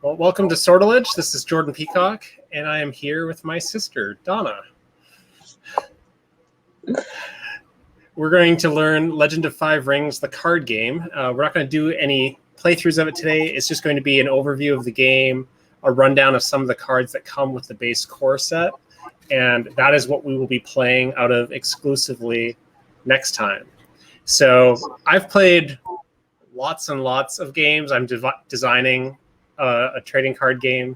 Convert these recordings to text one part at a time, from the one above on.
Well, welcome to Sortilege. This is Jordan Peacock, and I am here with my sister, Donna. We're going to learn Legend of Five Rings, the card game. We're not going to do any playthroughs of it today. It's just going to be an overview of the game, a rundown of some of the cards that come with the base core set, and that is what we will be playing out of exclusively next time. So I've played lots and lots of games. I'm designing a trading card game,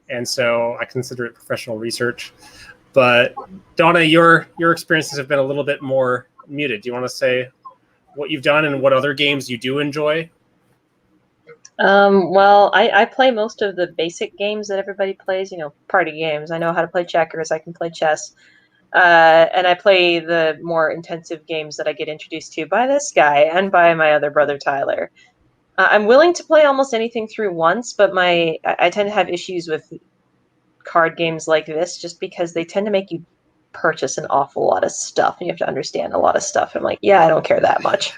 and so I consider it professional research. But Donna, your experiences have been a little bit more muted. Do you want to say what you've done and what other games you do enjoy? Well, I play most of the basic games that everybody plays, party games. I know how to play checkers, I can play chess. And I play the more intensive games that I get introduced to by this guy and by my other brother, Tyler. I'm willing to play almost anything through once, but I tend to have issues with card games like this just because they tend to make you purchase an awful lot of stuff, and you have to understand a lot of stuff. I'm like, yeah, I don't care that much.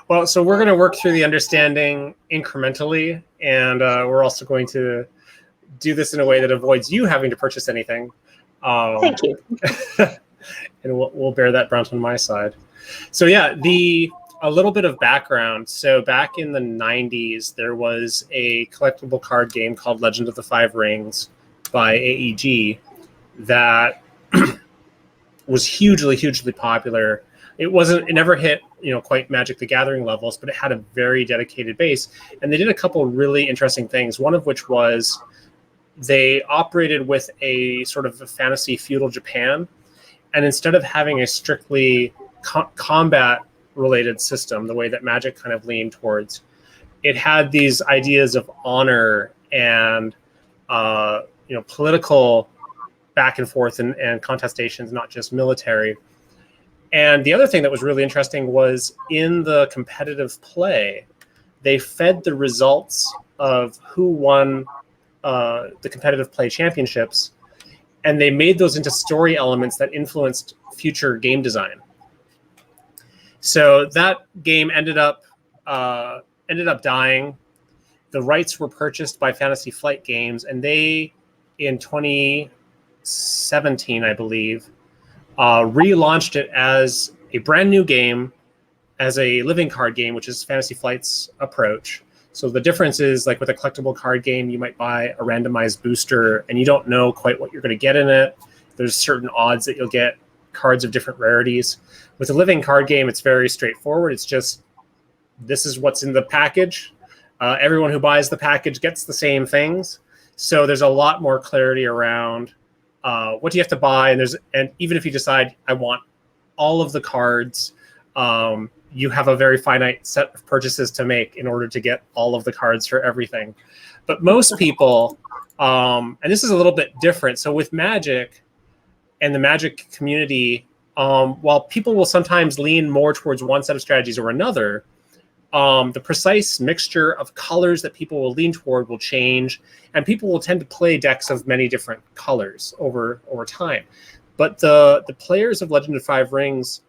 Well, so we're going to work through the understanding incrementally, and we're also going to do this in a way that avoids you having to purchase anything. Thank you. And we'll bear that brunt on my side. So yeah, a little bit of background. So back in the 90s, there was a collectible card game called Legend of the Five Rings by AEG that was hugely, hugely popular. It never hit, quite Magic the Gathering levels, but it had a very dedicated base. And they did a couple of really interesting things, one of which was they operated with a sort of a fantasy feudal Japan. And instead of having a strictly combat-related system, the way that Magic kind of leaned towards, it had these ideas of honor and, political back and forth and contestations, not just military. And the other thing that was really interesting was in the competitive play, they fed the results of who won the competitive play championships, and they made those into story elements that influenced future game design. So that game ended up dying. The rights were purchased by Fantasy Flight Games, and they, in 2017, I believe, relaunched it as a brand new game, as a living card game, which is Fantasy Flight's approach. So the difference is, like with a collectible card game, you might buy a randomized booster and you don't know quite what you're going to get in it. There's certain odds that you'll get cards of different rarities. With a living card game, it's very straightforward. It's just, this is what's in the package. Everyone who buys the package gets the same things. So there's a lot more clarity around what do you have to buy. And even if you decide, I want all of the cards, you have a very finite set of purchases to make in order to get all of the cards for everything. But most people, and this is a little bit different. So with Magic and the Magic community, while people will sometimes lean more towards one set of strategies or another, the precise mixture of colors that people will lean toward will change, and people will tend to play decks of many different colors over time. But the players of Legend of Five Rings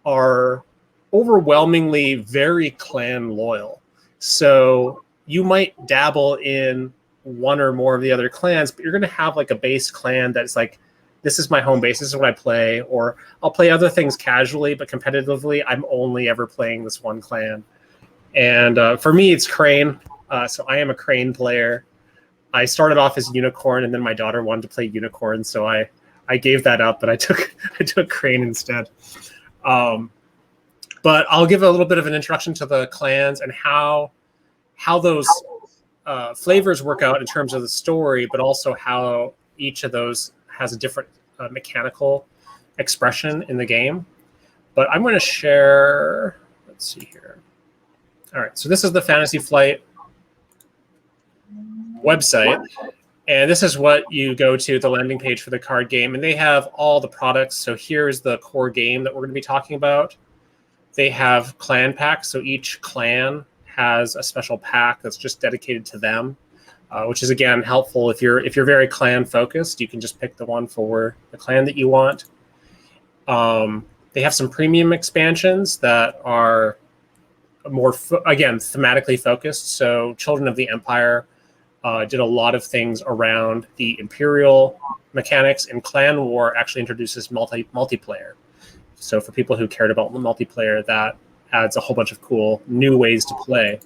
are overwhelmingly very clan loyal. So you might dabble in one or more of the other clans, but you're going to have like a base clan that's like, this is my home base, this is what I play, or I'll play other things casually, but competitively, I'm only ever playing this one clan. And for me, it's Crane. So I am a Crane player. I started off as Unicorn, and then my daughter wanted to play Unicorn, so I gave that up, but I took Crane instead. But I'll give a little bit of an introduction to the clans and how those flavors work out in terms of the story, but also how each of those has a different mechanical expression in the game. But I'm going to share, let's see here. All right, so this is the Fantasy Flight website, and this is what you go to, the landing page for the card game, and they have all the products. So here's the core game that we're going to be talking about. They have clan packs, so each clan has a special pack that's just dedicated to them, which is, again, helpful if you're very clan focused. You can just pick the one for the clan that you want. They have some premium expansions that are more, again, thematically focused. So Children of the Empire did a lot of things around the Imperial mechanics, and Clan War actually introduces multiplayer. So for people who cared about the multiplayer, that adds a whole bunch of cool new ways to play.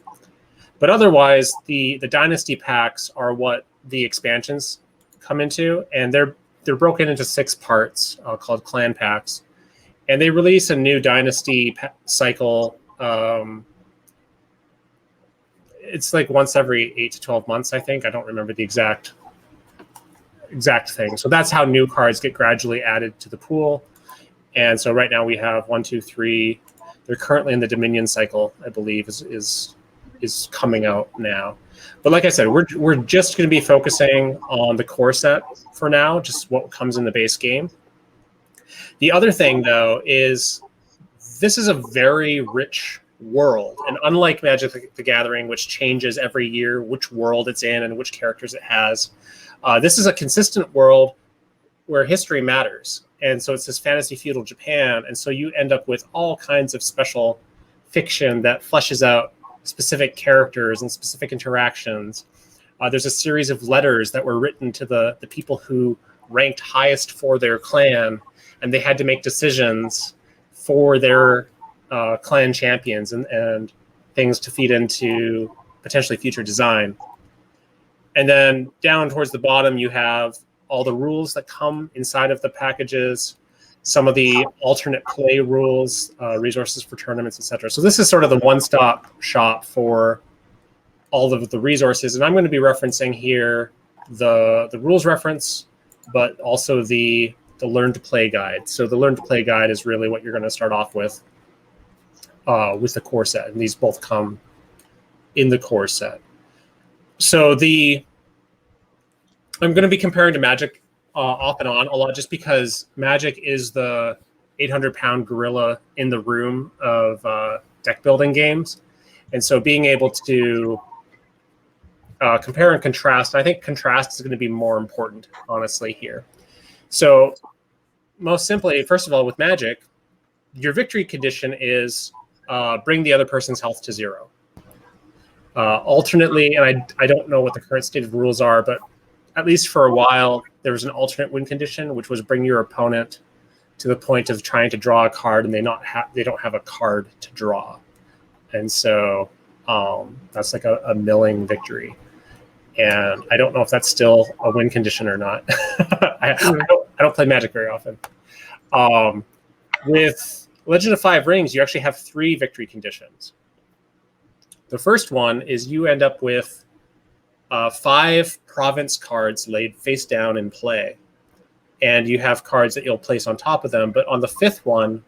But otherwise, the Dynasty packs are what the expansions come into, and they're broken into 6 parts called Clan packs. And they release a new Dynasty cycle. It's like once every 8 to 12 months, I think. I don't remember the exact thing. So that's how new cards get gradually added to the pool. And so right now we have 1, 2, 3. They're currently in the Dominion cycle, I believe, is coming out now. But like I said, we're just going to be focusing on the core set for now, just what comes in the base game. The other thing, though, is this is a very rich world. And unlike Magic the Gathering, which changes every year which world it's in and which characters it has, this is a consistent world where history matters. And so it's this fantasy feudal Japan. And so you end up with all kinds of special fiction that fleshes out specific characters and specific interactions. There's a series of letters that were written to the people who ranked highest for their clan, and they had to make decisions for their clan champions and things to feed into potentially future design. And then down towards the bottom, you have all the rules that come inside of the packages, some of the alternate play rules, resources for tournaments, etc. So this is sort of the one-stop shop for all of the resources. And I'm going to be referencing here the rules reference, but also the Learn to Play guide. So the Learn to Play guide is really what you're going to start off with the core set. And these both come in the core set. So I'm going to be comparing to Magic off and on a lot, just because Magic is the 800-pound gorilla in the room of deck building games. And so being able to compare and contrast, I think contrast is going to be more important, honestly, here. So most simply, first of all, with Magic, your victory condition is bring the other person's health to 0. Alternately, and I don't know what the current state of rules are, but at least for a while, there was an alternate win condition, which was bring your opponent to the point of trying to draw a card, and they don't have a card to draw. And so that's like a milling victory. And I don't know if that's still a win condition or not. I don't play Magic very often. With Legend of Five Rings, you actually have 3 victory conditions. The first one is you end up with 5 province cards laid face down in play. And you have cards that you'll place on top of them. But on the 5th one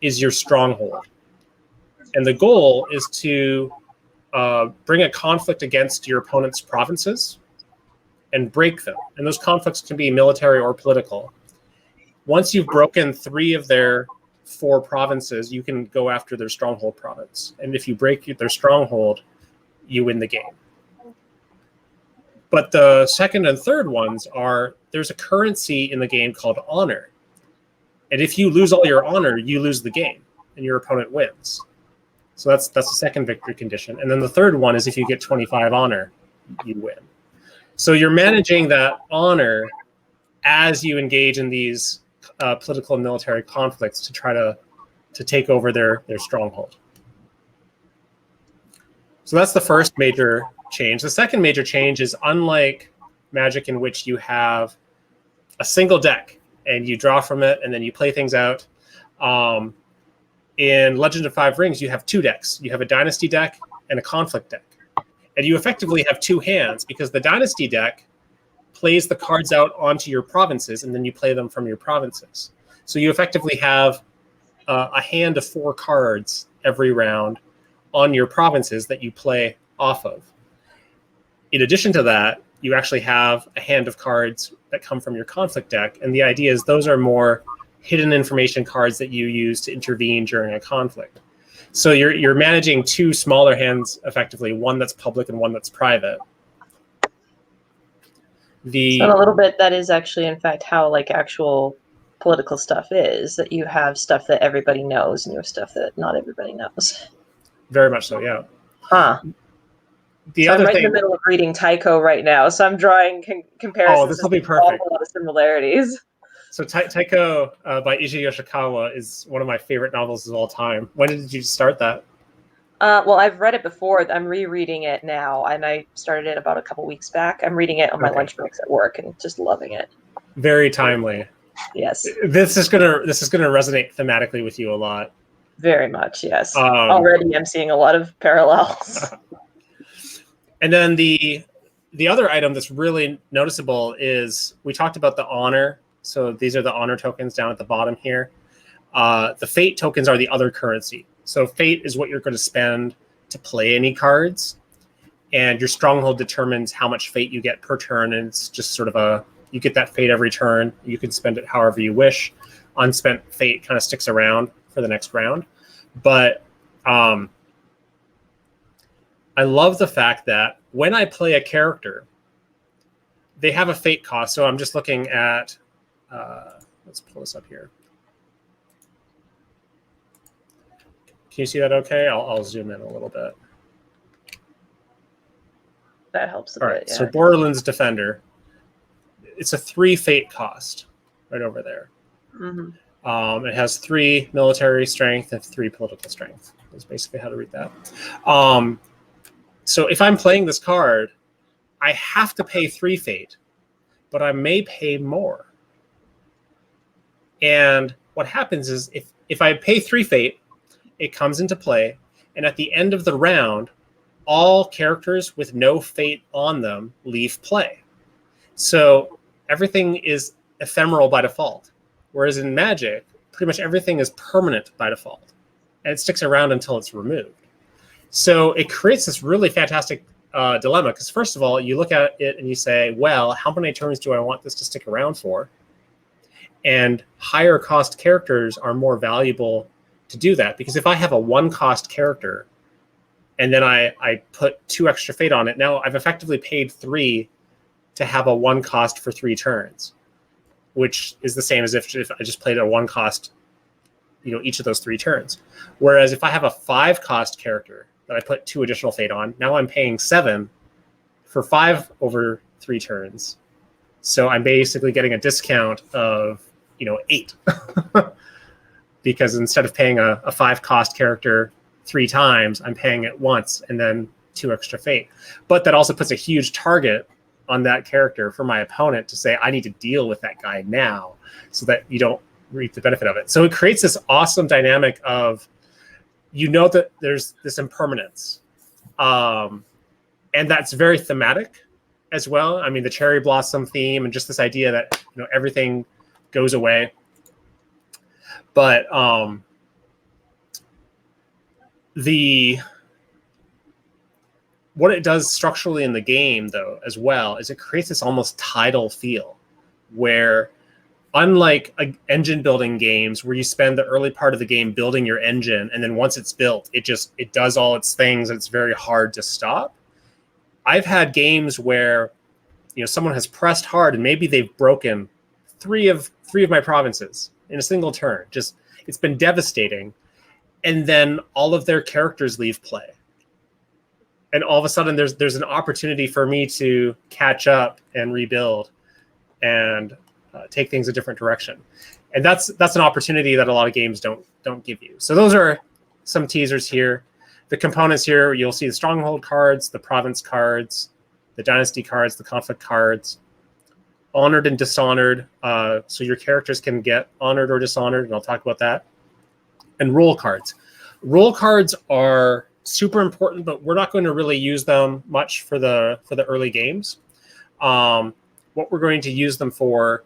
is your stronghold. And the goal is to bring a conflict against your opponent's provinces and break them. And those conflicts can be military or political. Once you've broken 3 of their 4 provinces, you can go after their stronghold province. And if you break their stronghold, you win the game. But the second and third ones there's a currency in the game called honor. And if you lose all your honor, you lose the game and your opponent wins. So that's the second victory condition. And then the third one is if you get 25 honor, you win. So you're managing that honor as you engage in these political and military conflicts to try to take over their stronghold. So that's the first major change. The second major change is, unlike Magic, in which you have a single deck and you draw from it and then you play things out, in Legend of Five Rings, you have 2 decks. You have a Dynasty deck and a Conflict deck. And you effectively have 2 hands, because the Dynasty deck plays the cards out onto your provinces, and then you play them from your provinces. So you effectively have a hand of 4 cards every round on your provinces that you play off of. In addition to that, you actually have a hand of cards that come from your Conflict deck, and the idea is those are more hidden information cards that you use to intervene during a conflict. So you're managing 2 smaller hands effectively, one that's public and one that's private. So in a little bit, that is actually, in fact, how like actual political stuff is, that you have stuff that everybody knows and you have stuff that not everybody knows. Very much so, yeah. Huh. The So I'm other right in the thing, middle of reading Tycho right now, so I'm drawing oh, comparisons this to will see be an awful perfect. lot of similarities. So Tycho by Issei Yoshikawa is one of my favorite novels of all time. When did you start that? Well, I've read it before. I'm rereading it now, and I started it about a couple weeks back. I'm reading it on my Okay, lunch breaks at work and just loving it. very timely. Yes, This is gonna resonate thematically with you a lot. very much. Yes. Um, Already, I'm seeing a lot of parallels. and then the other item that's really noticeable is we talked about the honor. So these are the honor tokens down at the bottom here. The fate tokens are the other currency. So fate is what you're going to spend to play any cards, and your stronghold determines how much fate you get per turn. And it's just sort of you get that fate every turn. You can spend it however you wish. Unspent fate kind of sticks around for the next round. But I love the fact that when I play a character, they have a fate cost. So I'm just looking at, let's pull this up here. Can you see that okay? I'll zoom in a little bit. That helps a All bit. right, Yeah. so Borderlands Defender, it's a 3 fate cost right over there. Mm-hmm. It has 3 military strength and 3 political strength. That's basically how to read that. So if I'm playing this card, I have to pay 3 fate, but I may pay more. And what happens is if I pay 3 fate, it comes into play, and at the end of the round, all characters with no fate on them leave play. So everything is ephemeral by default. Whereas in Magic, pretty much everything is permanent by default, and it sticks around until it's removed. So it creates this really fantastic dilemma, because first of all, you look at it and you say, well, how many turns do I want this to stick around for? And higher cost characters are more valuable to do that, because if I have a 1 cost character and then I put 2 extra fate on it, now I've effectively paid 3 to have a 1 cost for 3 turns, which is the same as if I just played a 1 cost, each of those 3 turns. Whereas if I have a 5 cost character that I put 2 additional fate on, now I'm paying 7 for 5 over 3 turns. So I'm basically getting a discount of 8 because instead of paying a 5 cost character 3 times, I'm paying it once and then 2 extra fate. But that also puts a huge target on that character for my opponent to say, I need to deal with that guy now, so that you don't reap the benefit of it. So it creates this awesome dynamic of, that there's this impermanence. And that's very thematic as well. I mean, the cherry blossom theme and just this idea that, everything goes away. But what it does structurally in the game, though, as well, is it creates this almost tidal feel where, unlike engine building games where you spend the early part of the game building your engine, and then once it's built, it does all its things and it's very hard to stop. I've had games where, someone has pressed hard and maybe they've broken three of my provinces in a single turn. Just, it's been devastating. And then all of their characters leave play. And all of a sudden there's an opportunity for me to catch up and rebuild and take things a different direction. And that's an opportunity that a lot of games don't give you. So those are some teasers here. The components here, you'll see the stronghold cards, the province cards, the dynasty cards, the conflict cards, honored and dishonored. So your characters can get honored or dishonored, and I'll talk about that. And role cards. Role cards are super important, but we're not going to really use them much for the early games. What we're going to use them for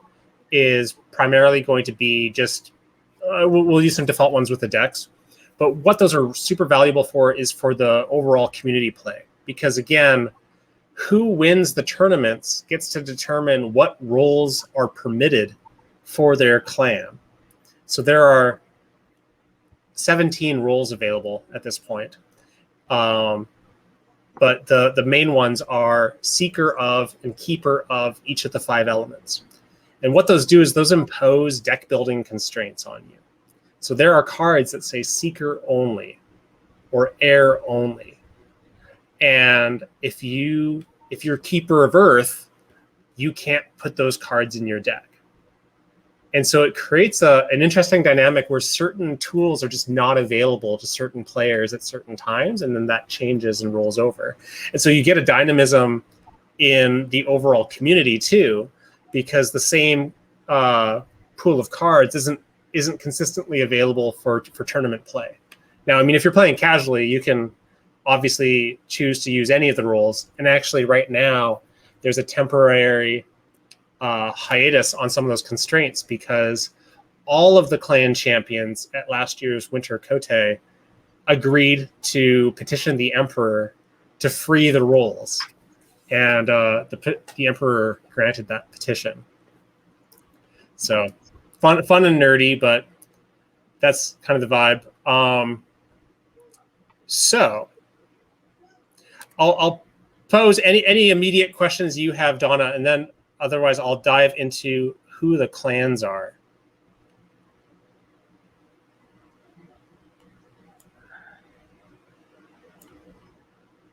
is primarily going to be just, we'll use some default ones with the decks. But what those are super valuable for is for the overall community play. Because again, who wins the tournaments gets to determine what roles are permitted for their clan. So there are 17 roles available at this point. But the main ones are Seeker of and Keeper of each of the 5 elements. And what those do is those impose deck building constraints on you. So there are cards that say Seeker only. or air only. And if you're Keeper of Earth, you can't put those cards in your deck. And so it creates an interesting dynamic where certain tools are just not available to certain players at certain times, and then that changes and rolls over. And so you get a dynamism in the overall community too, because the same pool of cards isn't consistently available for tournament play. Now, I mean, if you're playing casually, you can obviously choose to use any of the rules. And actually, right now, there's a temporary hiatus on some of those constraints because all of the clan champions at last year's Winter Kote agreed to petition the Emperor to free the rules. And the Emperor granted that petition. So fun and nerdy, but that's kind of the vibe. So I'll pose any immediate questions you have, Donna, and then otherwise I'll dive into who the clans are.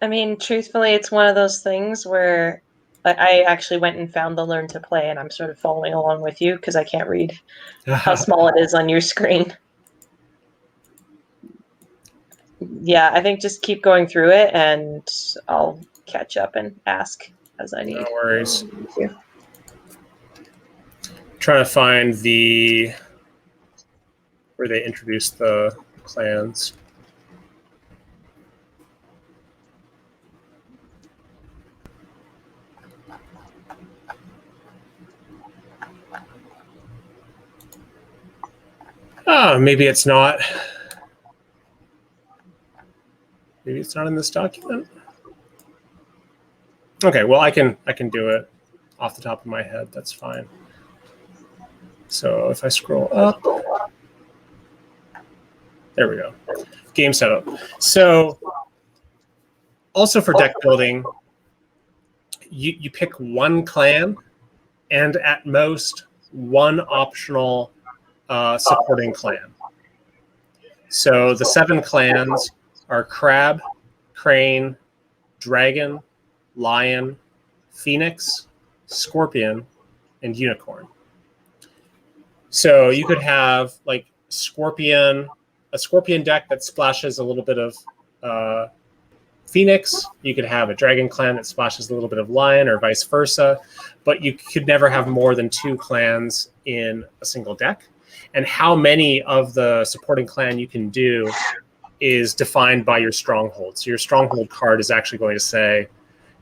I mean, truthfully, it's one of those things where I actually went and found the Learn to Play, and I'm sort of following along with you because I can't read how small it is on your screen. Yeah, I think just keep going through it, and I'll catch up and ask as I need. No worries. Thank you. Trying to find where they introduced the clans. Oh, maybe it's not. Maybe it's not in this document. Okay, well, I can do it off the top of my head. That's fine. So if I scroll up, there we go. Game setup. So also for deck building, you pick one clan and at most one optional supporting clan. So the 7 clans are Crab, Crane, Dragon, Lion, Phoenix, Scorpion, and Unicorn. So you could have like a Scorpion deck that splashes a little bit of Phoenix. You could have a Dragon clan that splashes a little bit of Lion, or vice versa. But you could never have more than 2 clans in a single deck. And how many of the supporting clan you can do is defined by your stronghold. So your stronghold card is actually going to say,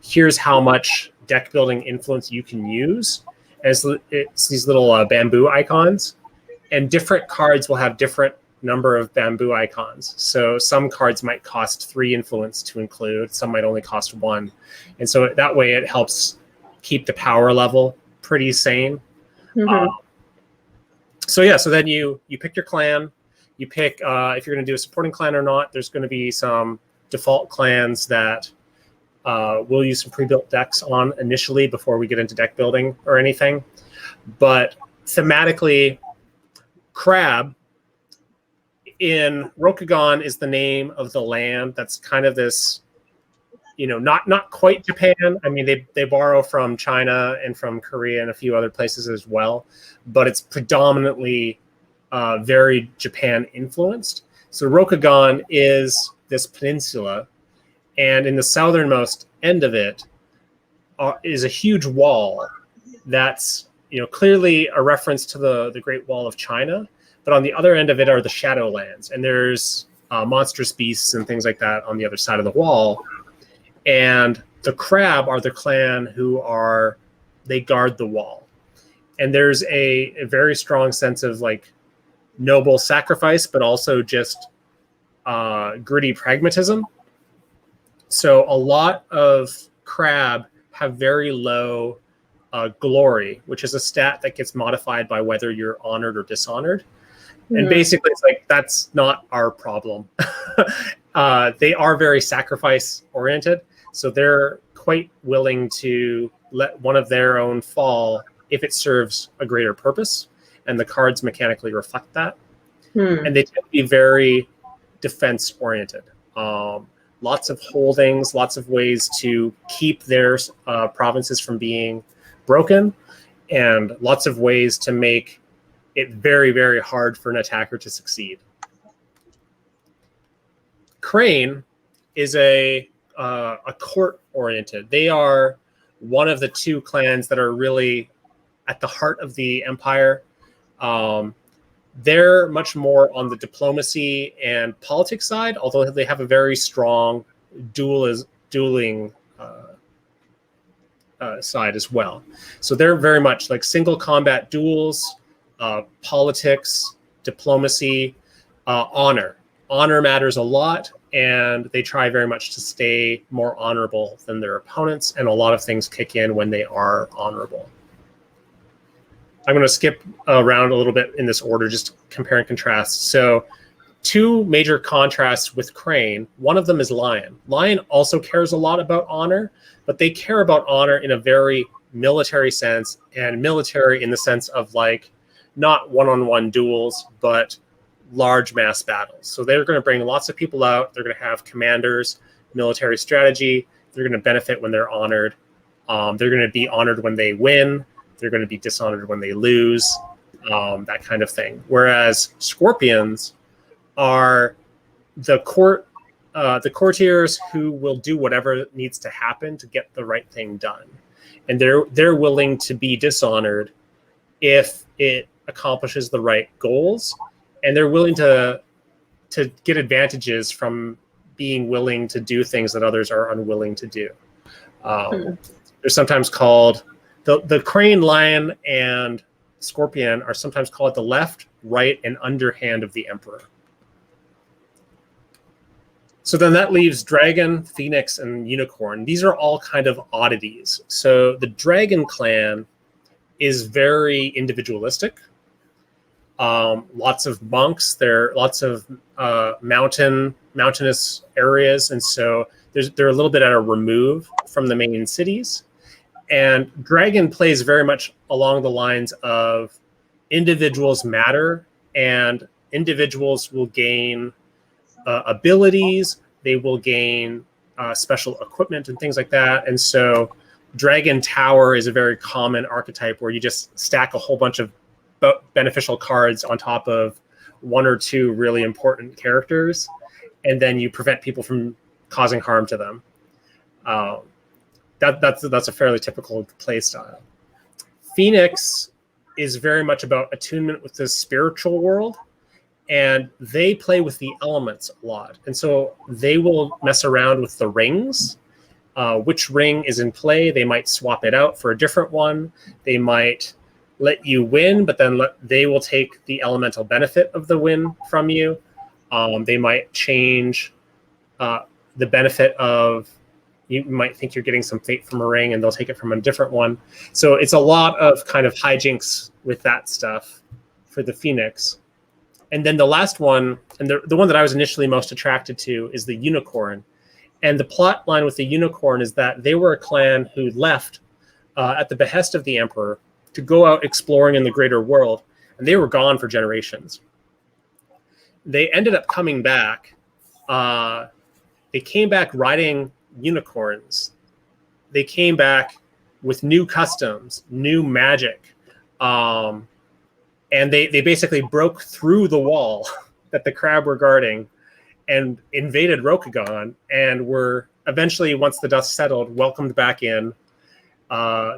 here's how much deck building influence you can use. It's these little bamboo icons, and different cards will have different number of bamboo icons. So some cards might cost 3 influence to include, some might only cost 1. And so that way it helps keep the power level pretty sane. Mm-hmm. So then you pick your clan, you pick if you're going to do a supporting clan or not. There's going to be some default clans that we'll use some pre-built decks on initially before we get into deck building or anything. But thematically, Crab in Rokugan is the name of the land that's kind of this, not quite Japan. I mean, they borrow from China and from Korea and a few other places as well, but it's predominantly very Japan influenced. So Rokugan is this peninsula, and in the southernmost end of it is a huge wall that's clearly a reference to the Great Wall of China. But on the other end of it are the Shadowlands, and there's monstrous beasts and things like that on the other side of the wall. And the Crab are the clan they guard the wall. And there's a very strong sense of like noble sacrifice, but also just gritty pragmatism. So a lot of Crab have very low glory, which is a stat that gets modified by whether you're honored or dishonored. Mm-hmm. And basically it's like, that's not our problem. They are very sacrifice oriented. So they're quite willing to let one of their own fall if it serves a greater purpose. And the cards mechanically reflect that. And they tend to be very defense oriented. Lots of holdings, lots of ways to keep their provinces from being broken, and lots of ways to make it very, very hard for an attacker to succeed. Crane is a court-oriented. They are one of the two clans that are really at the heart of the empire. They're much more on the diplomacy and politics side, although they have a very strong dueling side as well. So they're very much like single combat duels, politics, diplomacy, honor. Honor matters a lot, and they try very much to stay more honorable than their opponents, and a lot of things kick in when they are honorable. I'm going to skip around a little bit in this order, just compare and contrast. So two major contrasts with Crane. One of them is Lion. Lion also cares a lot about honor, but they care about honor in a very military sense, and military in the sense of like not one-on-one duels, but large mass battles. So they're going to bring lots of people out. They're going to have commanders, military strategy. They're going to benefit when they're honored. They're going to be honored when they win. They're going to be dishonored when they lose, that kind of thing. Whereas Scorpions are the courtiers who will do whatever needs to happen to get the right thing done, and they're willing to be dishonored if it accomplishes the right goals, and they're willing to get advantages from being willing to do things that others are unwilling to do. They're sometimes called the Crane, Lion, and Scorpion are sometimes called the left, right, and underhand of the Emperor. So then that leaves Dragon, Phoenix, and Unicorn. These are all kind of oddities. So the Dragon clan is very individualistic. Lots of monks. There are lots of mountainous areas, and so they're a little bit at a remove from the main cities. And Dragon plays very much along the lines of individuals matter, and individuals will gain abilities. They will gain special equipment and things like that. And so Dragon Tower is a very common archetype where you just stack a whole bunch of beneficial cards on top of one or two really important characters, and then you prevent people from causing harm to them. That's a fairly typical play style. Phoenix is very much about attunement with the spiritual world, and they play with the elements a lot. And so they will mess around with the rings. Which ring is in play? They might swap it out for a different one. They might let you win, but then they will take the elemental benefit of the win from you. They might change the benefit of, you might think you're getting some fate from a ring and they'll take it from a different one. So it's a lot of kind of hijinks with that stuff for the Phoenix. And then the last one, and the one that I was initially most attracted to, is the Unicorn. And the plot line with the Unicorn is that they were a clan who left at the behest of the Emperor to go out exploring in the greater world, and they were gone for generations. They ended up coming back. They came back riding unicorns. They came back with new customs, new magic, and they basically broke through the wall that the crab were guarding and invaded Rokugan, and were eventually, once the dust settled, welcomed back in,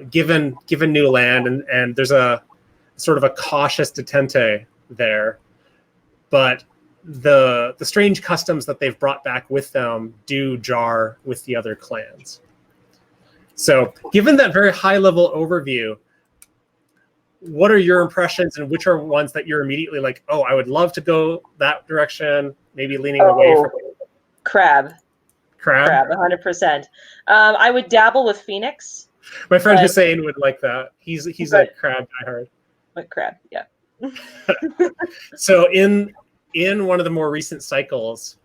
given new land, and there's a sort of a cautious detente there, but the strange customs that they've brought back with them do jar with the other clans. So given that very high level overview, what are your impressions, and which are ones that you're immediately like, oh, I would love to go that direction, maybe leaning away from Crab 100%. I would dabble with Phoenix. My friend Hussein would like that. He's a crab diehard. But crab, yeah. So in one of the more recent cycles,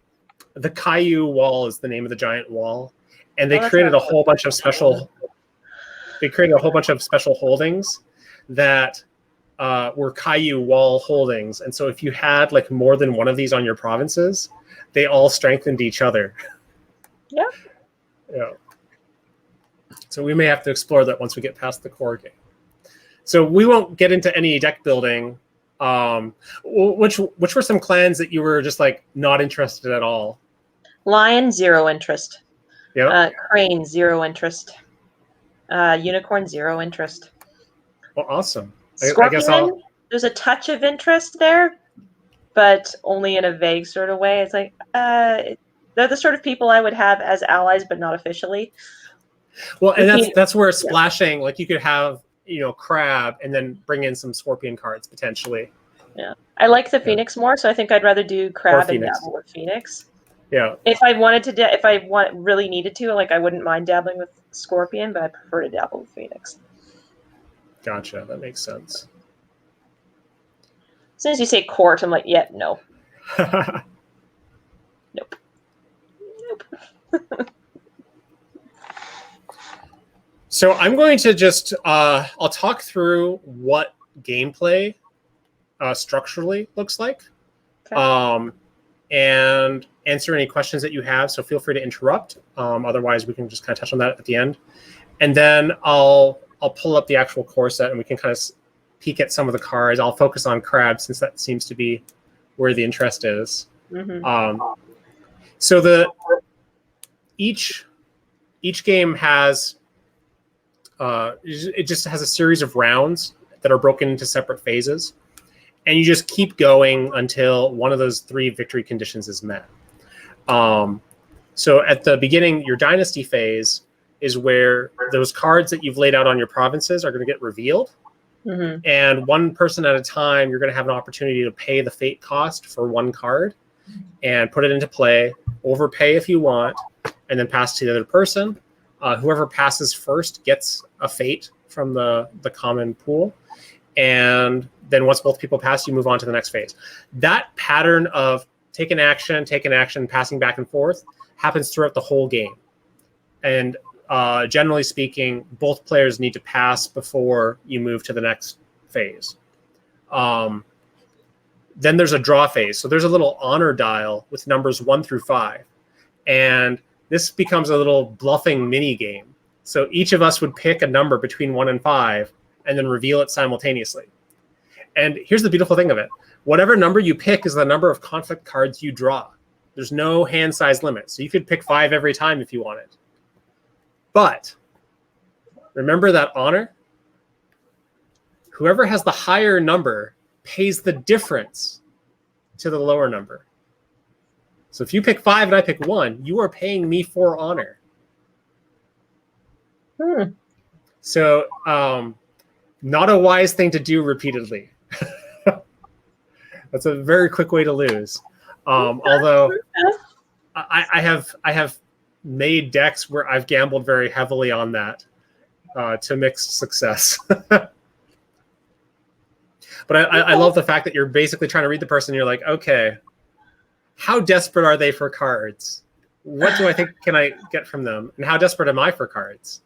the Caillou Wall is the name of the giant wall, and they created a whole bunch of special. They created a whole bunch of special holdings that were Caillou Wall holdings, and so if you had like more than one of these on your provinces, they all strengthened each other. Yeah. Yeah. So we may have to explore that once we get past the core game. So we won't get into any deck building. Which were some clans that you were just like not interested at all? Lion, 0 interest. Yeah. Crane, 0 interest. Unicorn, 0 interest. Well, awesome. I guess Scorpion, there's a touch of interest there, but only in a vague sort of way. It's like they're the sort of people I would have as allies, but not officially. Well, and that's where splashing, like you could have, crab and then bring in some scorpion cards potentially. Yeah, I like the Phoenix more, so I think I'd rather do crab and dabble with Phoenix. Yeah. If I wanted to, if I really needed to, like I wouldn't mind dabbling with Scorpion, but I prefer to dabble with Phoenix. Gotcha. That makes sense. As soon as you say court, I'm like, yeah, no. Nope. So I'm going to just I'll talk through what gameplay structurally looks like, okay. And answer any questions that you have. So feel free to interrupt. Otherwise, we can just kind of touch on that at the end, and then I'll pull up the actual core set and we can kind of peek at some of the cards. I'll focus on crab since that seems to be where the interest is. Mm-hmm. So each game has it just has a series of rounds that are broken into separate phases, and you just keep going until one of those 3 victory conditions is met. So at the beginning, your dynasty phase is where those cards that you've laid out on your provinces are going to get revealed. Mm-hmm. And one person at a time, you're going to have an opportunity to pay the fate cost for one card and put it into play, overpay if you want, and then pass to the other person. Whoever passes first gets a fate from the common pool. And then once both people pass, you move on to the next phase. That pattern of take an action, passing back and forth happens throughout the whole game. And generally speaking, both players need to pass before you move to the next phase. Then there's a draw phase. So there's a little honor dial with numbers 1 through 5. And this becomes a little bluffing mini game. So each of us would pick a number between 1 and 5 and then reveal it simultaneously. And here's the beautiful thing of it. Whatever number you pick is the number of conflict cards you draw. There's no hand size limit. So you could pick 5 every time if you wanted. But remember that honor? Whoever has the higher number pays the difference to the lower number. So if you pick 5 and I pick 1, you are paying me 4 honor. So not a wise thing to do repeatedly. That's a very quick way to lose. Although I have made decks where I've gambled very heavily on that to mixed success. But I love the fact that you're basically trying to read the person. And you're like, okay, how desperate are they for cards? What do I think can I get from them? And how desperate am I for cards?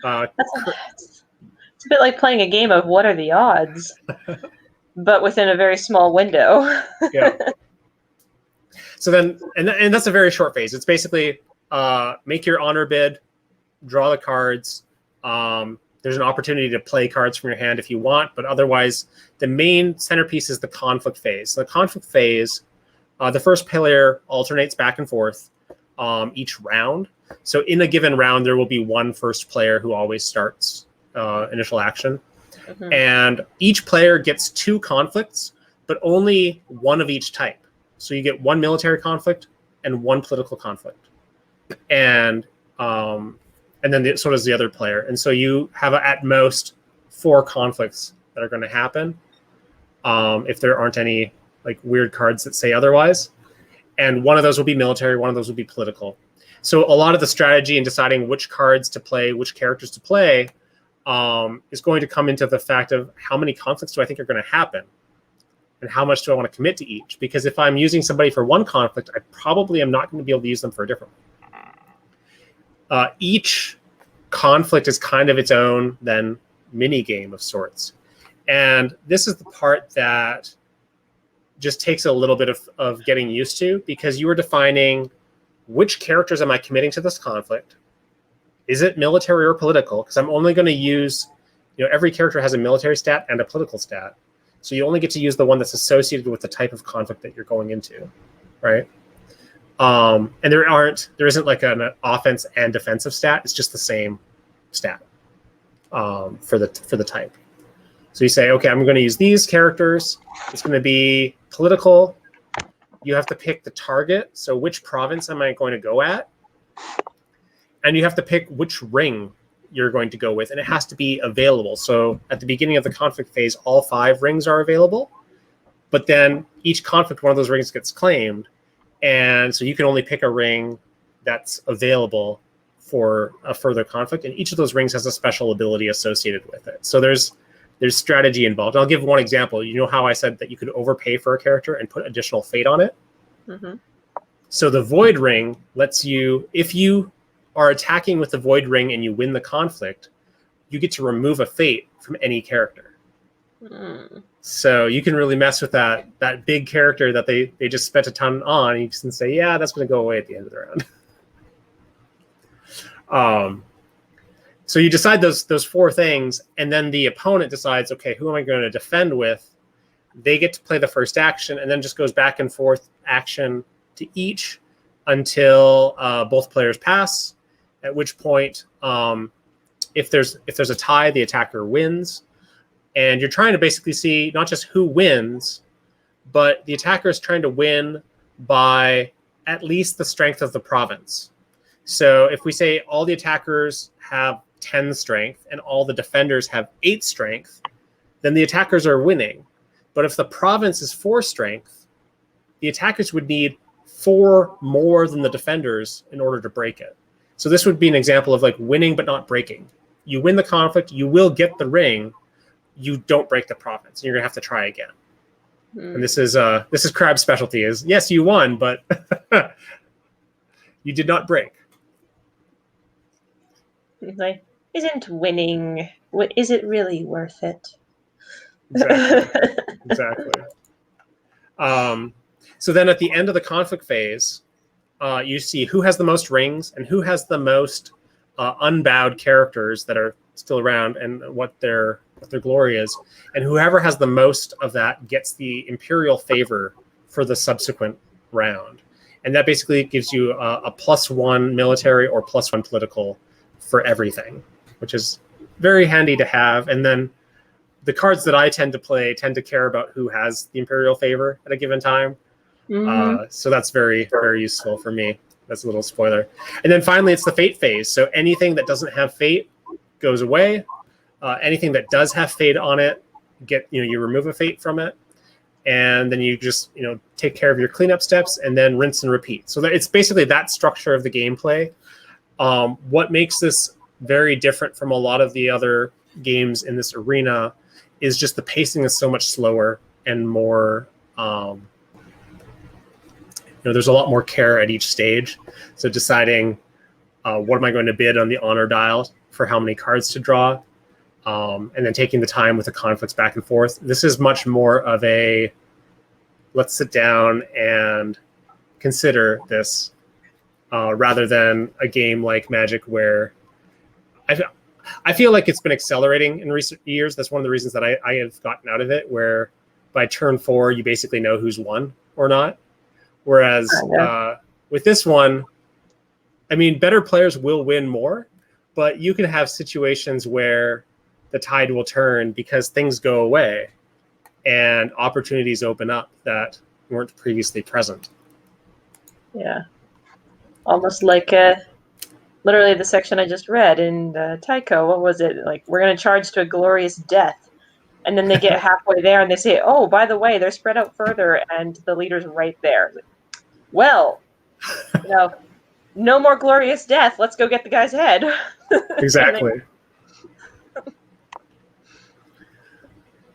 It's a bit like playing a game of what are the odds, but within a very small window. Yeah. So then, and that's a very short phase. It's basically make your honor bid, draw the cards. There's an opportunity to play cards from your hand if you want, but otherwise, the main centerpiece is the conflict phase. So the conflict phase, the first player alternates back and forth each round. So in a given round, there will be one first player who always starts initial action. Mm-hmm. And each player gets 2 conflicts, but only one of each type. So you get 1 military conflict and 1 political conflict. And then so does the other player. And so you have at most 4 conflicts that are going to happen if there aren't any like weird cards that say otherwise. And one of those will be military, one of those will be political. So a lot of the strategy in deciding which cards to play, which characters to play, is going to come into the fact of how many conflicts do I think are going to happen, and how much do I want to commit to each? Because if I'm using somebody for one conflict, I probably am not going to be able to use them for a different one. Each conflict is kind of its own then mini game of sorts, and this is the part that just takes a little bit of getting used to, because you are defining which characters am I committing to this conflict. Is it military or political? Because I'm only going to use, every character has a military stat and a political stat. So you only get to use the one that's associated with the type of conflict that you're going into, right? And there isn't like an offense and defensive stat. It's just the same stat for the type. So you say, okay, I'm going to use these characters. It's going to be political. You have to pick the target. So which province am I going to go at? And you have to pick which ring you're going to go with, and it has to be available. So at the beginning of the conflict phase, all 5 rings are available, but then each conflict, one of those rings gets claimed, and so you can only pick a ring that's available for a further conflict, and each of those rings has a special ability associated with it. So there's strategy involved. I'll give one example. You know how I said that you could overpay for a character and put additional fate on it? Mm-hmm. So the Void Ring lets you, if you are attacking with the Void Ring and you win the conflict, you get to remove a fate from any character. Mm. So you can really mess with that big character that they just spent a ton on, and you can say, yeah, that's going to go away at the end of the round. So you decide those 4 things, and then the opponent decides, okay, who am I going to defend with? They get to play the first action, and then just goes back and forth action to each until both players pass, at which point, if there's a tie, the attacker wins. And you're trying to basically see not just who wins, but the attacker is trying to win by at least the strength of the province. So if we say all the attackers have 10 strength and all the defenders have 8 strength, then the attackers are winning. But if the province is 4 strength, the attackers would need 4 more than the defenders in order to break it. So this would be an example of like winning but not breaking. You win the conflict, you will get the ring, you don't break the province. You're gonna have to try again. And this is Crab's specialty, is yes, you won, but you did not break. Like, isn't winning, is it really worth it? Exactly. So then at the end of the conflict phase, you see who has the most rings and who has the most unbowed characters that are still around, and what their glory is. And whoever has the most of that gets the imperial favor for the subsequent round. And that basically gives you a +1 military or +1 political for everything, which is very handy to have. And then the cards that I tend to play tend to care about who has the imperial favor at a given time. Mm-hmm. So that's very, very useful for me. That's a little spoiler. And then finally, it's the fate phase. So anything that doesn't have fate goes away. Anything that does have fate on it, you remove a fate from it, and then you just take care of your cleanup steps, and then rinse and repeat. So it's basically that structure of the gameplay. What makes this very different from a lot of the other games in this arena is just the pacing is so much slower and more. There's a lot more care at each stage. So deciding what am I going to bid on the honor dial for how many cards to draw, and then taking the time with the conflicts back and forth. This is much more of a let's sit down and consider this, rather than a game like Magic where I feel like it's been accelerating in recent years. That's one of the reasons that I have gotten out of it, where by turn 4, you basically know who's won or not. Whereas with this one, I mean, better players will win more, but you can have situations where the tide will turn because things go away and opportunities open up that weren't previously present. Yeah. Almost like literally the section I just read in Tycho. What was it? Like, we're going to charge to a glorious death. And then they get halfway there and they say, oh, by the way, they're spread out further and the leader's right there. Well, no more glorious death. Let's go get the guy's head. Exactly.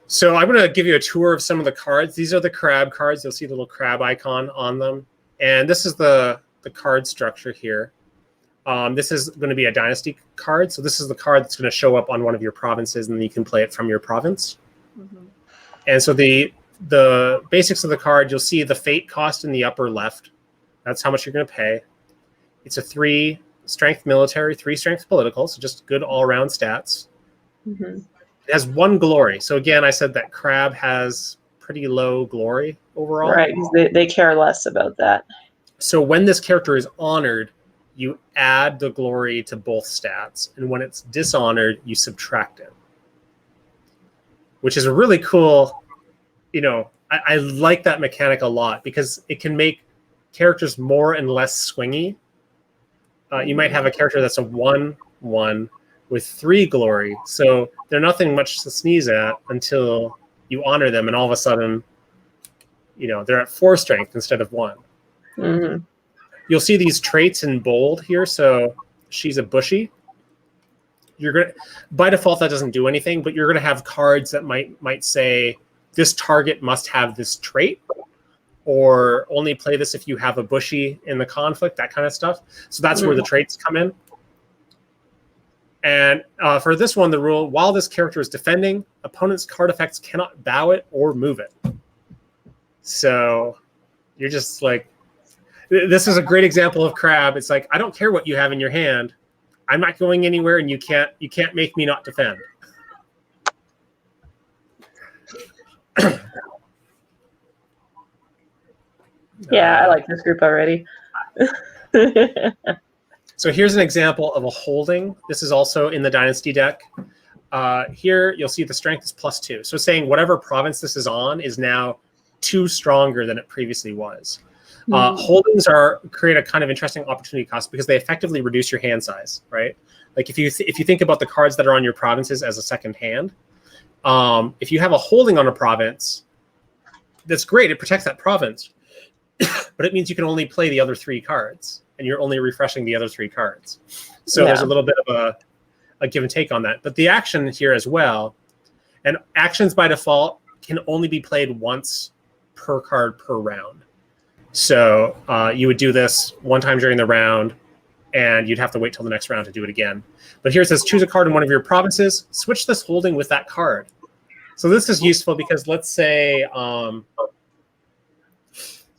So I'm going to give you a tour of some of the cards. These are the crab cards. You'll see the little crab icon on them. And this is the card structure here. This is going to be a dynasty card. So this is the card that's going to show up on one of your provinces, and then you can play it from your province. Mm-hmm. And so the the basics of the card, you'll see the fate cost in the upper left. That's how much you're going to pay. It's a 3 strength military, 3 strength political, so just good all-around stats. Mm-hmm. It has 1 glory. So again, I said that Crab has pretty low glory overall. Right, because they care less about that. So when this character is honored, you add the glory to both stats. And when it's dishonored, you subtract it. Which is a really cool, I like that mechanic a lot because it can make characters more and less swingy. You might have a character that's a 1/1 with 3 glory. So they're nothing much to sneeze at until you honor them. And all of a sudden, they're at 4 strength instead of 1. Mm-hmm. You'll see these traits in bold here. So she's a bushy. You're gonna, by default, that doesn't do anything, but you're gonna have cards that might say this target must have this trait, or only play this if you have a bushy in the conflict, that kind of stuff. So that's where the traits come in. And for this one, the rule: while this character is defending, opponent's card effects cannot bow it or move it. So you're just like, this is a great example of Crab. It's like, I don't care what you have in your hand. I'm not going anywhere, and you can't make me not defend. Yeah, I like this group already. So here's an example of a holding. This is also in the Dynasty deck. Here you'll see the strength is +2. So saying whatever province this is on is now 2 stronger than it previously was. Holdings create a kind of interesting opportunity cost because they effectively reduce your hand size, right? Like if you think about the cards that are on your provinces as a second hand, if you have a holding on a province, that's great. It protects that province, but it means you can only play the other 3 cards, and you're only refreshing the other 3 cards. So there's a little bit of a give and take on that. But the action here as well, and actions by default can only be played once per card per round. So you would do this 1 time during the round, and you'd have to wait till the next round to do it again. But here it says, choose a card in one of your provinces, switch this holding with that card. So this is useful because let's say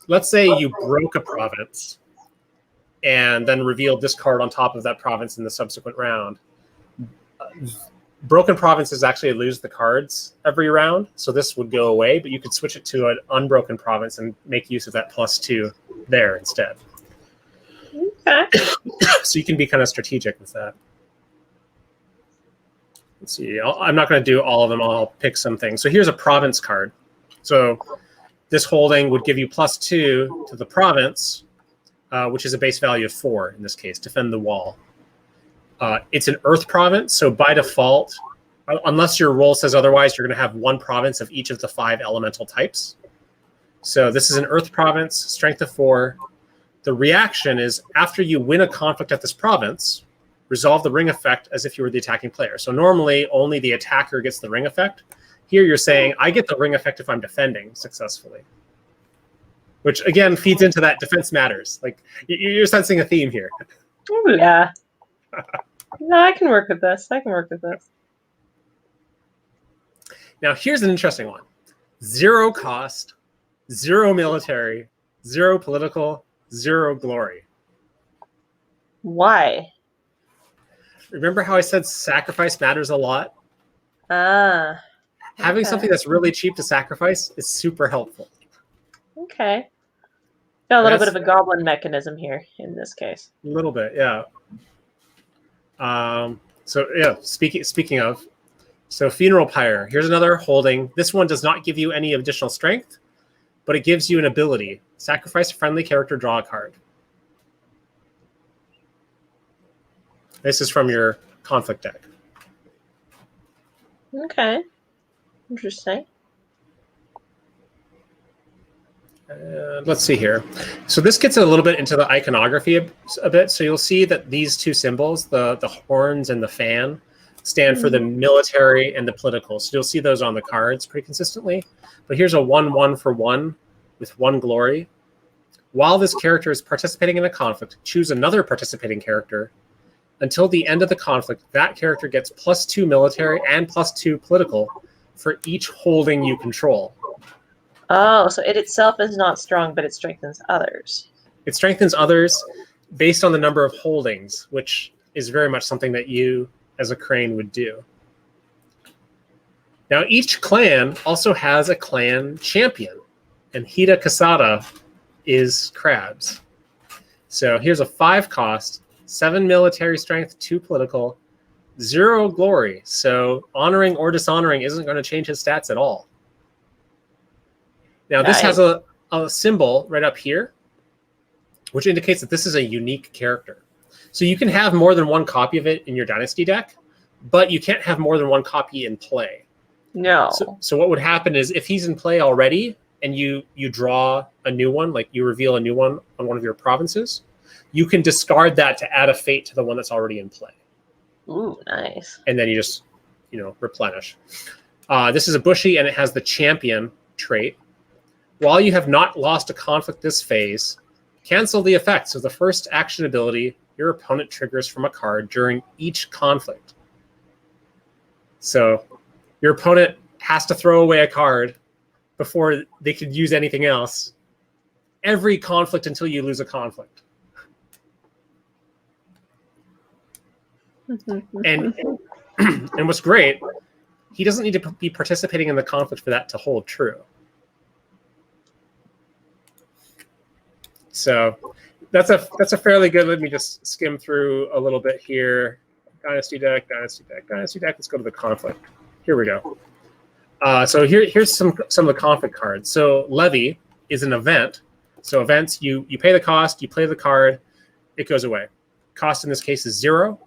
you broke a province and then revealed this card on top of that province in the subsequent round. Broken provinces actually lose the cards every round, so this would go away, but you could switch it to an unbroken province and make use of that +2 there instead. Okay. So you can be kind of strategic with that. Let's see. I'm not going to do all of them. I'll pick some things. So here's a province card. So this holding would give you +2 to the province, which is a base value of 4 in this case, defend the wall. It's an earth province, so by default, unless your role says otherwise, you're going to have 1 province of each of the 5 elemental types. So this is an earth province, strength of 4. The reaction is after you win a conflict at this province, resolve the ring effect as if you were the attacking player. So normally only the attacker gets the ring effect. Here you're saying, I get the ring effect if I'm defending successfully. Which again feeds into that defense matters. Like you're sensing a theme here. Oh, yeah. No, I can work with this. Now here's an interesting one. 0 cost, 0 military, 0 political, 0 glory. Why? Remember how I said sacrifice matters a lot? Having something that's really cheap to sacrifice is super helpful. Okay. Got a little bit of a goblin mechanism here in this case. A little bit, yeah. So yeah, speaking of, so Funeral Pyre, here's another holding. This one does not give you any additional strength, but it gives you an ability. Sacrifice a friendly character, draw a card. This is from your conflict deck. Okay. Interesting. Let's see here. So this gets a little bit into the iconography a bit. So you'll see that these 2 symbols, the horns and the fan, stand for the military and the political. So you'll see those on the cards pretty consistently. But here's a 1/1 for 1 with 1 glory. While this character is participating in a conflict, choose another participating character. Until the end of the conflict, that character gets +2 military and +2 political for each holding you control. Oh, so it itself is not strong, but it strengthens others. It strengthens others based on the number of holdings, which is very much something that you, as a crane, would do. Now, each clan also has a clan champion, and Hida Kasada is crabs. So here's a 5 cost, 7 military strength, 2 political, 0 glory. So honoring or dishonoring isn't going to change his stats at all. Now, this has a symbol right up here, which indicates that this is a unique character. So you can have more than one copy of it in your Dynasty deck, but you can't have more than one copy in play. No. So what would happen is if he's in play already and you draw a new one, like you reveal a new one on one of your provinces, you can discard that to add a fate to the one that's already in play. Ooh, nice. And then you just, replenish. This is a bushy, and it has the champion trait. While you have not lost a conflict this phase, cancel the effects of the first action ability your opponent triggers from a card during each conflict. So your opponent has to throw away a card before they could use anything else. Every conflict until you lose a conflict. And what's great, he doesn't need to be participating in the conflict for that to hold true. So that's a fairly good. Let me just skim through a little bit here. Dynasty deck, Dynasty deck, Dynasty deck. Let's go to the conflict. Here we go. So here's some of the conflict cards. So Levy is an event. So events, you pay the cost, you play the card, it goes away. Cost in this case is 0.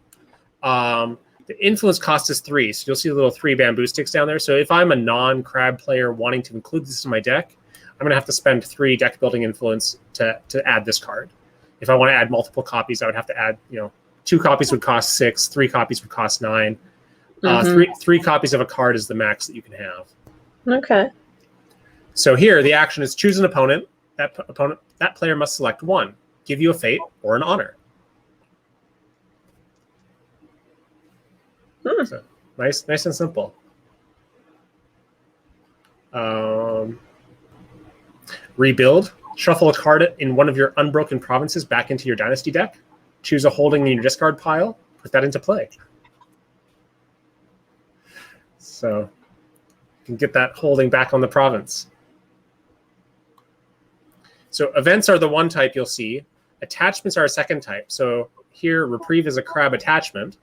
The influence cost is 3. So you'll see the little 3 bamboo sticks down there. So if I'm a non-crab player wanting to include this in my deck, I'm going to have to spend 3 deck building influence to add this card. If I want to add multiple copies, I would have to add, 2 copies would cost 6, 3 copies would cost 9. Three copies of a card is the max that you can have. Okay. So here, the action is choose an opponent. That player must select one, give you a fate or an honor. So, nice and simple. Rebuild. Shuffle a card in one of your unbroken provinces back into your Dynasty deck. Choose a holding in your discard pile. Put that into play. So you can get that holding back on the province. So events are the one type you'll see. Attachments are a second type. So here, Reprieve is a crab attachment.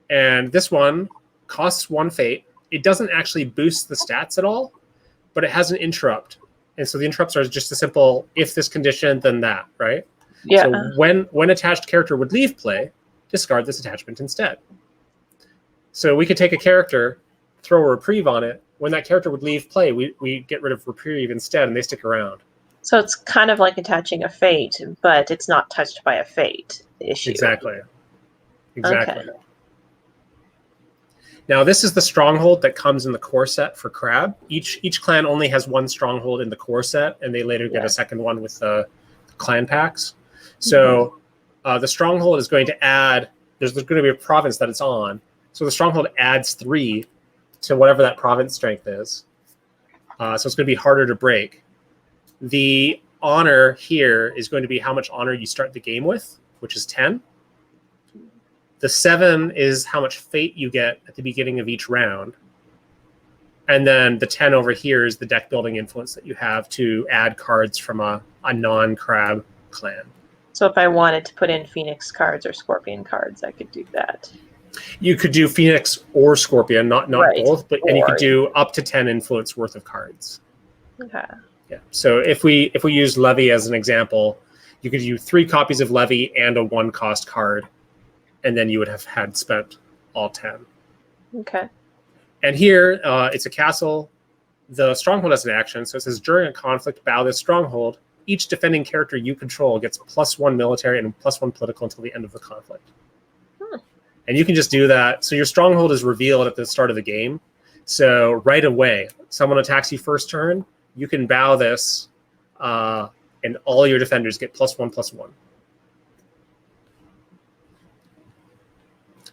And this one costs 1 fate. It doesn't actually boost the stats at all, but it has an interrupt. And so the interrupts are just a simple, if this condition, then that, right? Yeah. So when attached character would leave play, discard this attachment instead. So we could take a character, throw a Reprieve on it. When that character would leave play, we get rid of Reprieve instead, and they stick around. So it's kind of like attaching a fate, but it's not touched by a fate issue. Exactly. Okay. Now, this is the stronghold that comes in the core set for Crab. Each clan only has 1 stronghold in the core set, and they later get a second one with the clan packs. So the stronghold is going to add, there's going to be a province that it's on. So the stronghold adds 3 to whatever that province strength is. So it's going to be harder to break. The honor here is going to be how much honor you start the game with, which is 10. The 7 is how much fate you get at the beginning of each round. And then the 10 over here is the deck building influence that you have to add cards from a non-crab clan. So if I wanted to put in Phoenix cards or Scorpion cards, I could do that. You could do Phoenix or Scorpion, not Right. both, and you could do up to 10 influence worth of cards. Okay. Yeah. So if we use Levy as an example, you could do 3 copies of Levy and a 1 cost card, and then you would have had spent all 10. Okay. And here, it's a castle. The stronghold has an action, so it says during a conflict, bow this stronghold. Each defending character you control gets +1 military and +1 political until the end of the conflict. And you can just do that. So your stronghold is revealed at the start of the game. So right away, someone attacks you first turn, you can bow this, and all your defenders get +1/+1.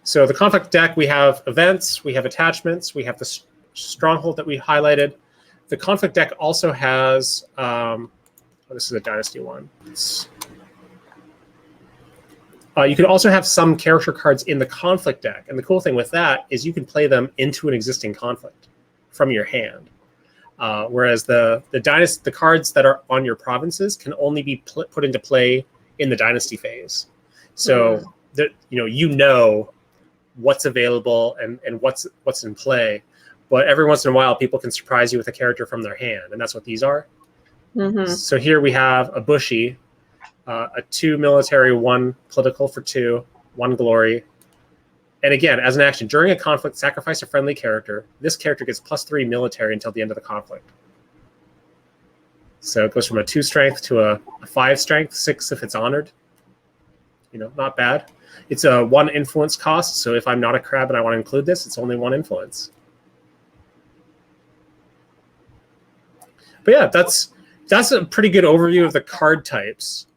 So the conflict deck, we have events, we have attachments, we have the stronghold that we highlighted. The conflict deck also has, this is a Dynasty one. You can also have some character cards in the conflict deck. And the cool thing with that is you can play them into an existing conflict from your hand. Whereas the cards that are on your provinces can only be put into play in the Dynasty phase. So you know what's available and what's in play. But every once in a while, people can surprise you with a character from their hand, and that's what these are. So here we have a Bushy, a 2 military, 1 political for 2, 1 glory. And again, as an action, during a conflict, sacrifice a friendly character. This character gets +3 military until the end of the conflict. So it goes from a 2 strength to a 5 strength, 6 if it's honored. Not bad. It's a 1 influence cost, so if I'm not a crab and I want to include this, it's only 1 influence. But yeah, that's a pretty good overview of the card types.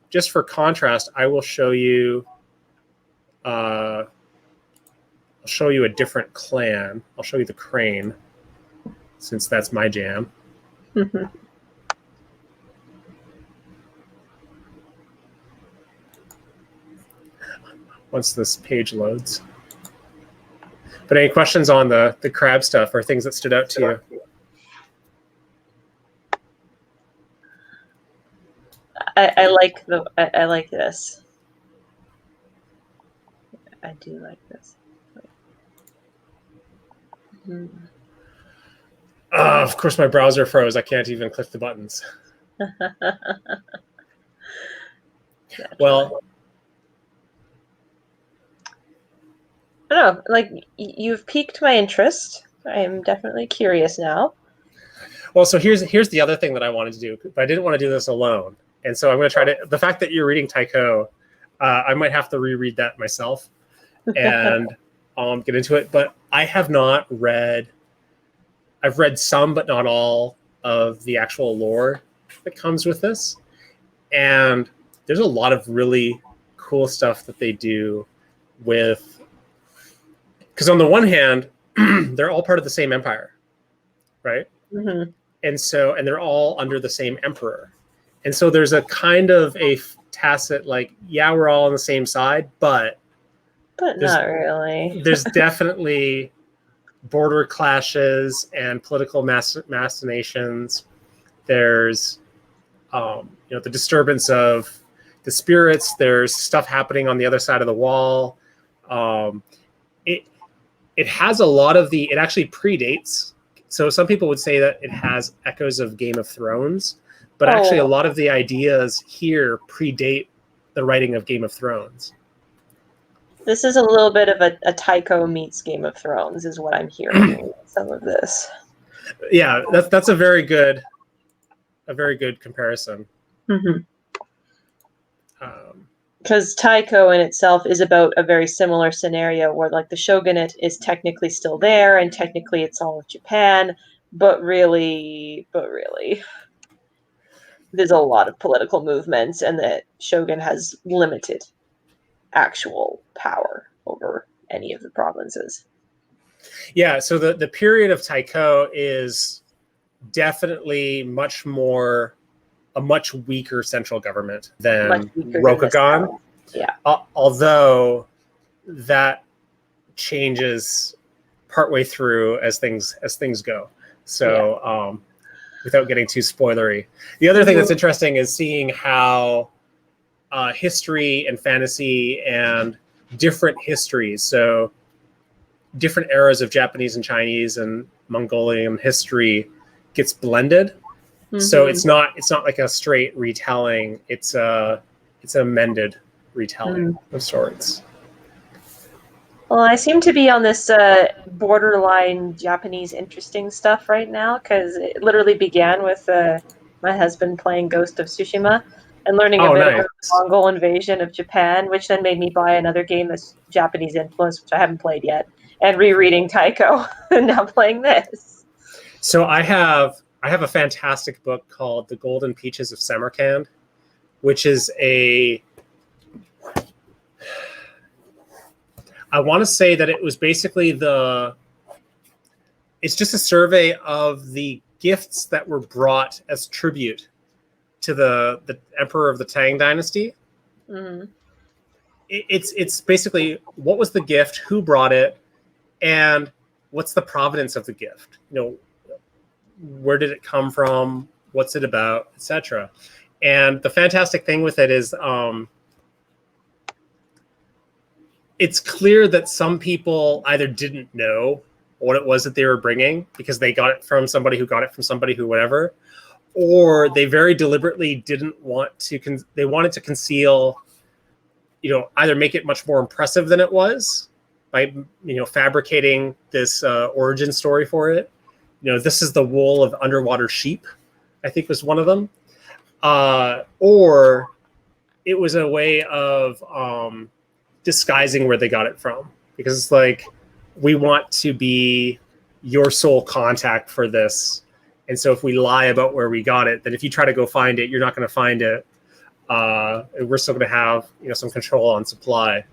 Just for contrast, I will show you. I'll show you a different clan. I'll show you the Crane, since that's my jam. Once this page loads. But any questions on the crab stuff or things that stood out to you? I like this. I do like this. Of course, my browser froze. I can't even click the buttons. Well, I don't know. Like, you've piqued my interest. I am definitely curious now. Well, so here's the other thing that I wanted to do, but I didn't want to do this alone. And so I'm going to try to. The fact that you're reading Tycho, I might have to reread that myself and get into it. But I have not read. I've read some, but not all of the actual lore that comes with this. And there's a lot of really cool stuff that they do with. Because on the one hand, they're all part of the same empire, right? And they're all under the same emperor. And so there's a kind of a tacit, like, yeah, we're all on the same side, but not really. There's definitely border clashes and political machinations. There's, the disturbance of the spirits. There's stuff happening on the other side of the wall. It has a lot of it actually predates. So some people would say that it has echoes of Game of Thrones, but actually a lot of the ideas here predate the writing of Game of Thrones. This is a little bit of a Tycho meets Game of Thrones, is what I'm hearing. Some of this. Yeah, that's a very good comparison. Because Tycho in itself is about a very similar scenario where, like, the shogunate is technically still there and technically it's all of Japan, but really there's a lot of political movements and the shogun has limited actual power over any of the provinces. Yeah, so the period of Tycho is definitely a much weaker central government than Rokugan. Yeah. Although that changes partway through as things go. So without getting too spoilery. The other thing that's interesting is seeing how history and fantasy and different histories, so different eras of Japanese and Chinese and Mongolian history gets blended. So it's not like a straight retelling. It's a amended retelling of sorts. Well, I seem to be on this borderline Japanese interesting stuff right now because it literally began with my husband playing Ghost of Tsushima and learning a bit about the Mongol invasion of Japan, which then made me buy another game that's Japanese influence, which I haven't played yet, and rereading Tycho and now playing this. So I have a fantastic book called The Golden Peaches of Samarkand, which is I want to say that it was basically it's just a survey of the gifts that were brought as tribute to the emperor of the Tang dynasty. Mm-hmm. It's basically what was the gift, who brought it, and what's the provenance of the gift. Where did it come from? What's it about, etc. And the fantastic thing with it is it's clear that some people either didn't know what it was that they were bringing because they got it from somebody who got it from somebody who whatever, or they very deliberately didn't want to, they wanted to conceal, either make it much more impressive than it was by, fabricating this origin story for it. This is the wool of underwater sheep, I think was one of them. Or it was a way of disguising where they got it from, because it's like, we want to be your sole contact for this. And so if we lie about where we got it, then if you try to go find it, you're not going to find it. We're still going to have, some control on supply.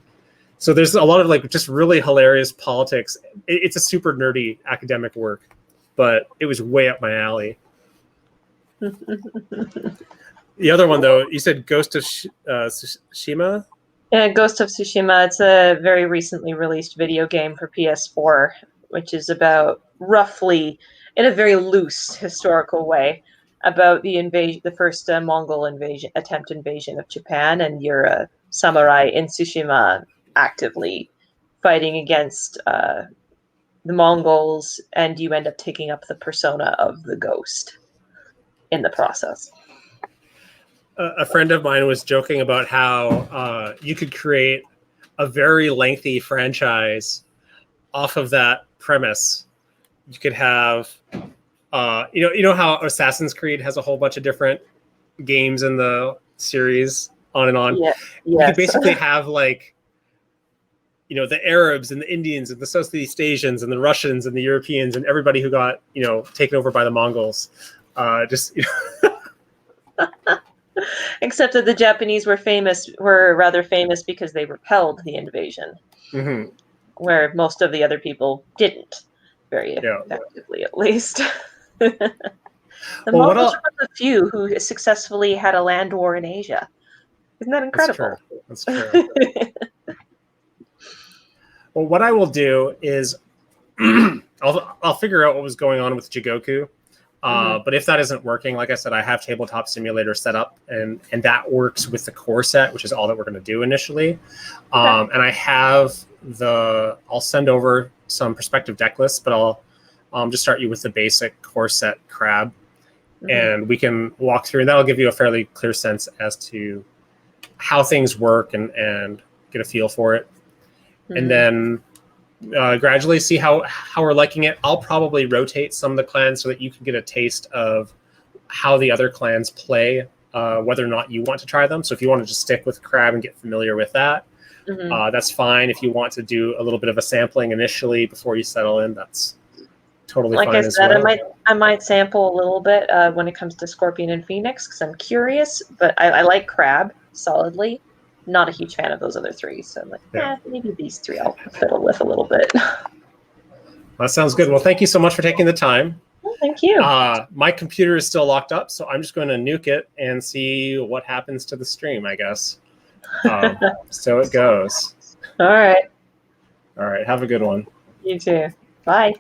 So there's a lot of like just really hilarious politics. It's a super nerdy academic work, but it was way up my alley. The other one, though, you said Ghost of Tsushima? Yeah, Ghost of Tsushima. It's a very recently released video game for PS4, which is about, roughly, in a very loose historical way, about the first Mongol attempt invasion of Japan, and you're a samurai in Tsushima actively fighting against the Mongols, and you end up taking up the persona of the ghost in the process. A friend of mine was joking about how you could create a very lengthy franchise off of that premise. You could have, you know how Assassin's Creed has a whole bunch of different games in the series, on and on. Yeah, You yes. could basically have like, the Arabs and the Indians and the Southeast Asians and the Russians and the Europeans and everybody who got, taken over by the Mongols. Except that the Japanese were rather famous because they repelled the invasion, Mm-hmm. where most of the other people didn't, very effectively, at least. The Mongols were one of the few who successfully had a land war in Asia. Isn't that incredible? That's true. Well, what I will do is I'll figure out what was going on with Jigoku. But if that isn't working, like I said, I have Tabletop Simulator set up, and that works with the core set, which is all that we're going to do initially. Okay. And I have I'll send over some perspective deck lists, but I'll just start you with the basic core set crab, and we can walk through, and that'll give you a fairly clear sense as to how things work and get a feel for it. And then gradually see how we're liking it. I'll probably rotate some of the clans so that you can get a taste of how the other clans play, whether or not you want to try them. So if you want to just stick with Crab and get familiar with that, that's fine. If you want to do a little bit of a sampling initially before you settle in, that's totally fine as well. Like I said, I might sample a little bit when it comes to Scorpion and Phoenix, because I'm curious, but I like Crab solidly. Not a huge fan of those other three, so I'm like, maybe these three I'll fiddle with a little bit. That sounds good. Well, thank you so much for taking the time. Well, thank you. My computer is still locked up, so I'm just going to nuke it and see what happens to the stream, I guess. So it goes. All right. All right. Have a good one. You too. Bye.